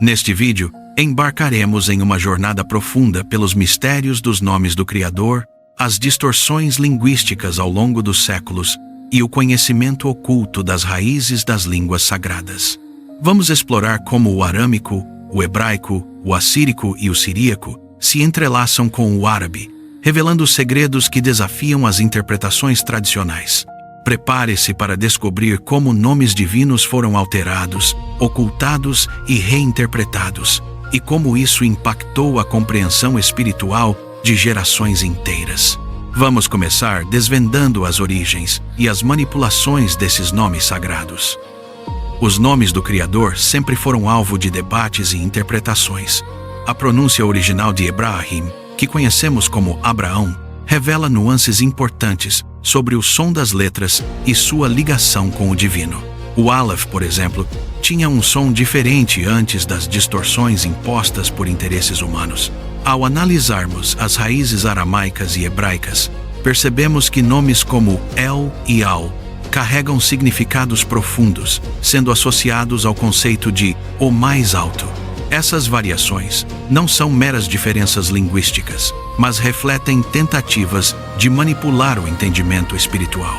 Neste vídeo, embarcaremos em uma jornada profunda pelos mistérios dos nomes do Criador, as distorções linguísticas ao longo dos séculos e o conhecimento oculto das raízes das línguas sagradas. Vamos explorar como o arâmico, o hebraico, o assírico e o siríaco se entrelaçam com o árabe, revelando segredos que desafiam as interpretações tradicionais. Prepare-se para descobrir como nomes divinos foram alterados, ocultados e reinterpretados, e como isso impactou a compreensão espiritual de gerações inteiras. Vamos começar desvendando as origens e as manipulações desses nomes sagrados. Os nomes do Criador sempre foram alvo de debates e interpretações. A pronúncia original de Ebrahim, que conhecemos como Abraão, revela nuances importantes sobre o som das letras e sua ligação com o divino. O Aleph, por exemplo, tinha um som diferente antes das distorções impostas por interesses humanos. Ao analisarmos as raízes aramaicas e hebraicas, percebemos que nomes como El e Al carregam significados profundos, sendo associados ao conceito de o mais alto. Essas variações não são meras diferenças linguísticas, mas refletem tentativas de manipular o entendimento espiritual.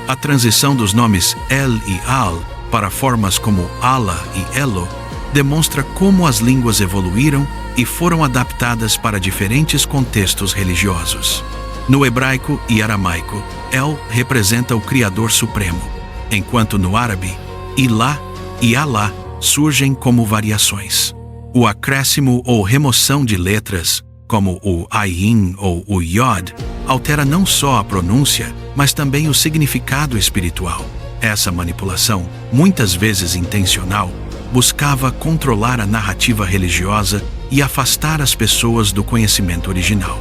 A transição dos nomes El e Al para formas como Allah e Elo demonstra como as línguas evoluíram e foram adaptadas para diferentes contextos religiosos. No hebraico e aramaico, El representa o Criador Supremo, enquanto no árabe, Ilah e Allah surgem como variações. O acréscimo ou remoção de letras, como o Ayin ou o Yod, altera não só a pronúncia, mas também o significado espiritual. Essa manipulação, muitas vezes intencional, buscava controlar a narrativa religiosa e afastar as pessoas do conhecimento original.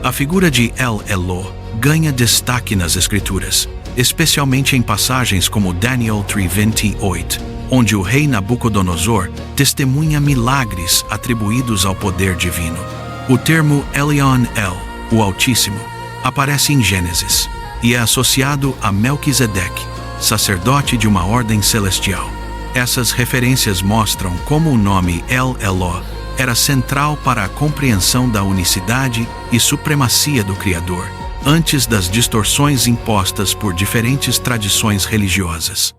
A figura de El Elo ganha destaque nas Escrituras, especialmente em passagens como Daniel 3:28, onde o rei Nabucodonosor testemunha milagres atribuídos ao poder divino. O termo Elion El, o Altíssimo, aparece em Gênesis e é associado a Melquisedeque, sacerdote de uma ordem celestial. Essas referências mostram como o nome El Elo era central para a compreensão da unicidade e supremacia do Criador, antes das distorções impostas por diferentes tradições religiosas.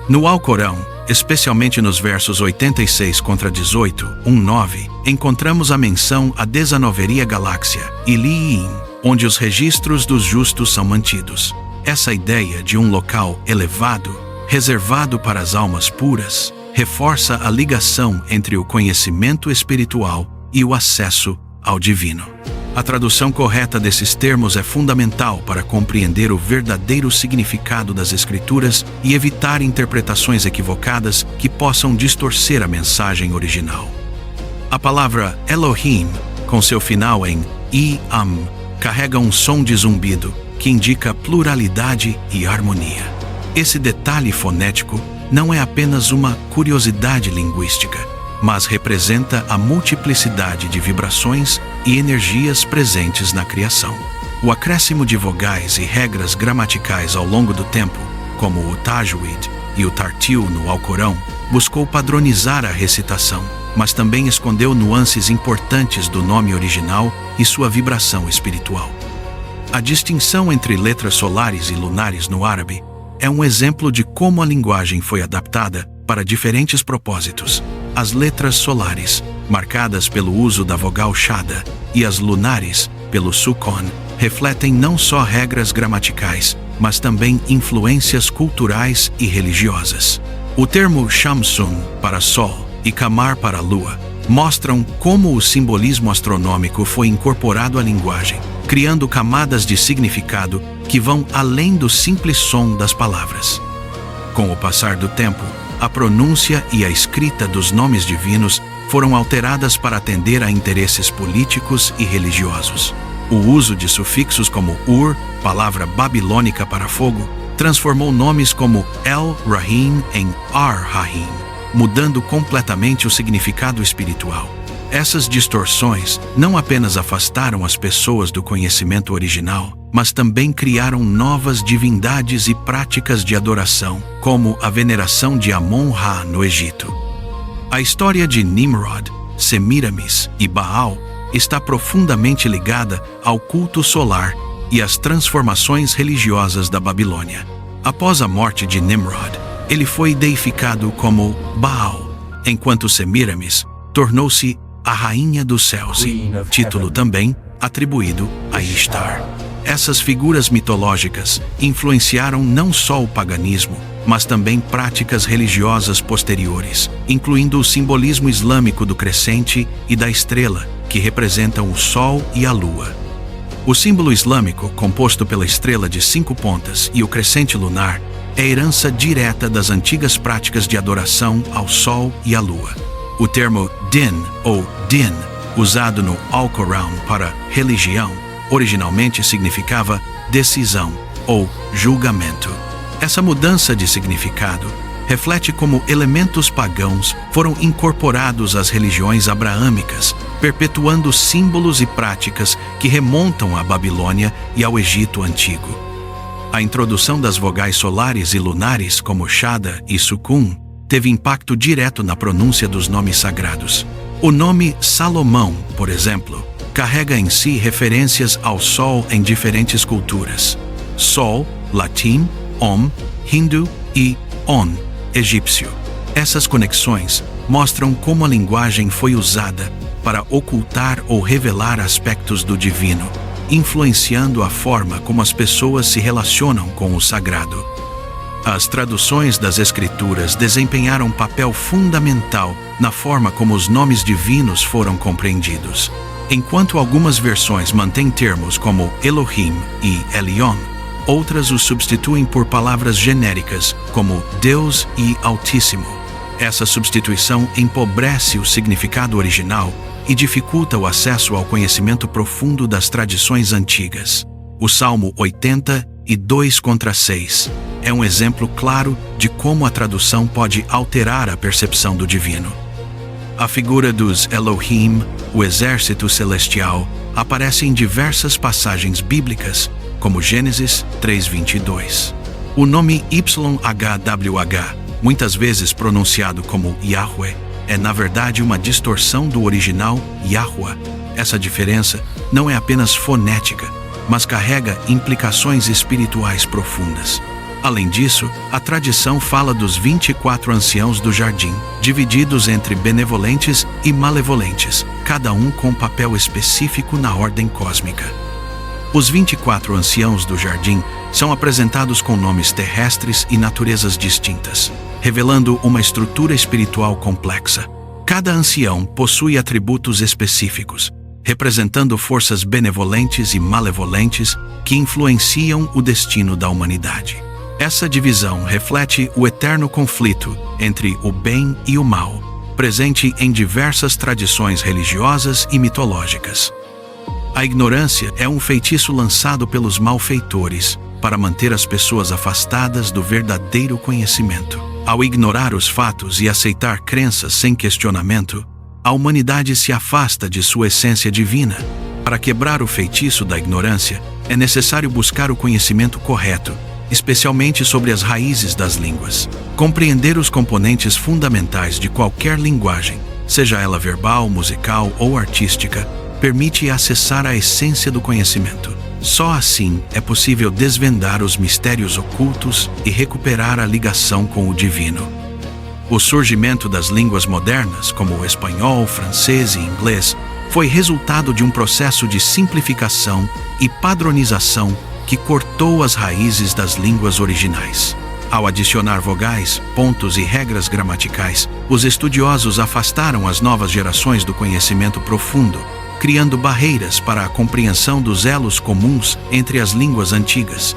No Alcorão, especialmente nos versos 86 contra 18, 1-9, encontramos a menção à Desanoveria Galáxia, Iliim, onde os registros dos justos são mantidos. Essa ideia de um local elevado, reservado para as almas puras, reforça a ligação entre o conhecimento espiritual e o acesso ao divino. A tradução correta desses termos é fundamental para compreender o verdadeiro significado das Escrituras e evitar interpretações equivocadas que possam distorcer a mensagem original. A palavra Elohim, com seu final em I-Am, carrega um som de zumbido que indica pluralidade e harmonia. Esse detalhe fonético não é apenas uma curiosidade linguística, mas representa a multiplicidade de vibrações e energias presentes na criação. O acréscimo de vogais e regras gramaticais ao longo do tempo, como o Tajwid e o Tartil no Alcorão, buscou padronizar a recitação, mas também escondeu nuances importantes do nome original e sua vibração espiritual. A distinção entre letras solares e lunares no árabe é um exemplo de como a linguagem foi adaptada para diferentes propósitos. As letras solares, marcadas pelo uso da vogal shada, e as lunares, pelo sukun, refletem não só regras gramaticais, mas também influências culturais e religiosas. O termo Shamsun para sol e Qamar para lua mostram como o simbolismo astronômico foi incorporado à linguagem, criando camadas de significado que vão além do simples som das palavras. Com o passar do tempo, a pronúncia e a escrita dos nomes divinos foram alteradas para atender a interesses políticos e religiosos. O uso de sufixos como Ur, palavra babilônica para fogo, transformou nomes como El-Rahim em Ar-Rahim, mudando completamente o significado espiritual. Essas distorções não apenas afastaram as pessoas do conhecimento original, mas também criaram novas divindades e práticas de adoração, como a veneração de Amon-Ra no Egito. A história de Nimrod, Semiramis e Baal está profundamente ligada ao culto solar e às transformações religiosas da Babilônia. Após a morte de Nimrod, ele foi deificado como Baal, enquanto Semiramis tornou-se a Rainha dos Céus, título também atribuído a Ishtar. Essas figuras mitológicas influenciaram não só o paganismo, mas também práticas religiosas posteriores, incluindo o simbolismo islâmico do crescente e da estrela, que representam o Sol e a Lua. O símbolo islâmico, composto pela estrela de 5 pontas e o crescente lunar, é herança direta das antigas práticas de adoração ao Sol e à Lua. O termo din ou din, usado no Alcorão para religião, originalmente significava decisão ou julgamento. Essa mudança de significado reflete como elementos pagãos foram incorporados às religiões abraâmicas, perpetuando símbolos e práticas que remontam à Babilônia e ao Egito Antigo. A introdução das vogais solares e lunares, como Shada e Sukun, teve impacto direto na pronúncia dos nomes sagrados. O nome Salomão, por exemplo, carrega em si referências ao Sol em diferentes culturas. Sol, latim, Om, hindu e On, egípcio. Essas conexões mostram como a linguagem foi usada para ocultar ou revelar aspectos do divino, influenciando a forma como as pessoas se relacionam com o sagrado. As traduções das Escrituras desempenharam um papel fundamental na forma como os nomes divinos foram compreendidos. Enquanto algumas versões mantêm termos como Elohim e Elion, outras os substituem por palavras genéricas como Deus e Altíssimo. Essa substituição empobrece o significado original e dificulta o acesso ao conhecimento profundo das tradições antigas. O Salmo 82:6 é um exemplo claro de como a tradução pode alterar a percepção do divino. A figura dos Elohim, o exército celestial, aparece em diversas passagens bíblicas, como Gênesis 3:22. O nome YHWH, muitas vezes pronunciado como Yahweh, é na verdade uma distorção do original Yahweh. Essa diferença não é apenas fonética, mas carrega implicações espirituais profundas. Além disso, a tradição fala dos 24 anciãos do jardim, divididos entre benevolentes e malevolentes, cada um com um papel específico na ordem cósmica. Os 24 anciãos do jardim são apresentados com nomes terrestres e naturezas distintas, revelando uma estrutura espiritual complexa. Cada ancião possui atributos específicos, representando forças benevolentes e malevolentes que influenciam o destino da humanidade. Essa divisão reflete o eterno conflito entre o bem e o mal, presente em diversas tradições religiosas e mitológicas. A ignorância é um feitiço lançado pelos malfeitores para manter as pessoas afastadas do verdadeiro conhecimento. Ao ignorar os fatos e aceitar crenças sem questionamento, a humanidade se afasta de sua essência divina. Para quebrar o feitiço da ignorância, é necessário buscar o conhecimento correto, especialmente sobre as raízes das línguas. Compreender os componentes fundamentais de qualquer linguagem, seja ela verbal, musical ou artística, permite acessar a essência do conhecimento. Só assim é possível desvendar os mistérios ocultos e recuperar a ligação com o divino. O surgimento das línguas modernas, como o espanhol, francês e inglês, foi resultado de um processo de simplificação e padronização que cortou as raízes das línguas originais. Ao adicionar vogais, pontos e regras gramaticais, os estudiosos afastaram as novas gerações do conhecimento profundo, criando barreiras para a compreensão dos elos comuns entre as línguas antigas.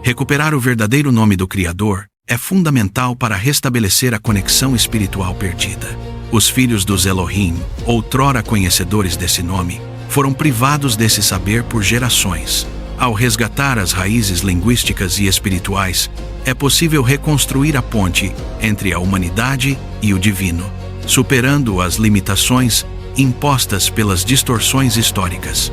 Recuperar o verdadeiro nome do Criador é fundamental para restabelecer a conexão espiritual perdida. Os filhos dos Elohim, outrora conhecedores desse nome, foram privados desse saber por gerações. Ao resgatar as raízes linguísticas e espirituais, é possível reconstruir a ponte entre a humanidade e o divino, superando as limitações impostas pelas distorções históricas.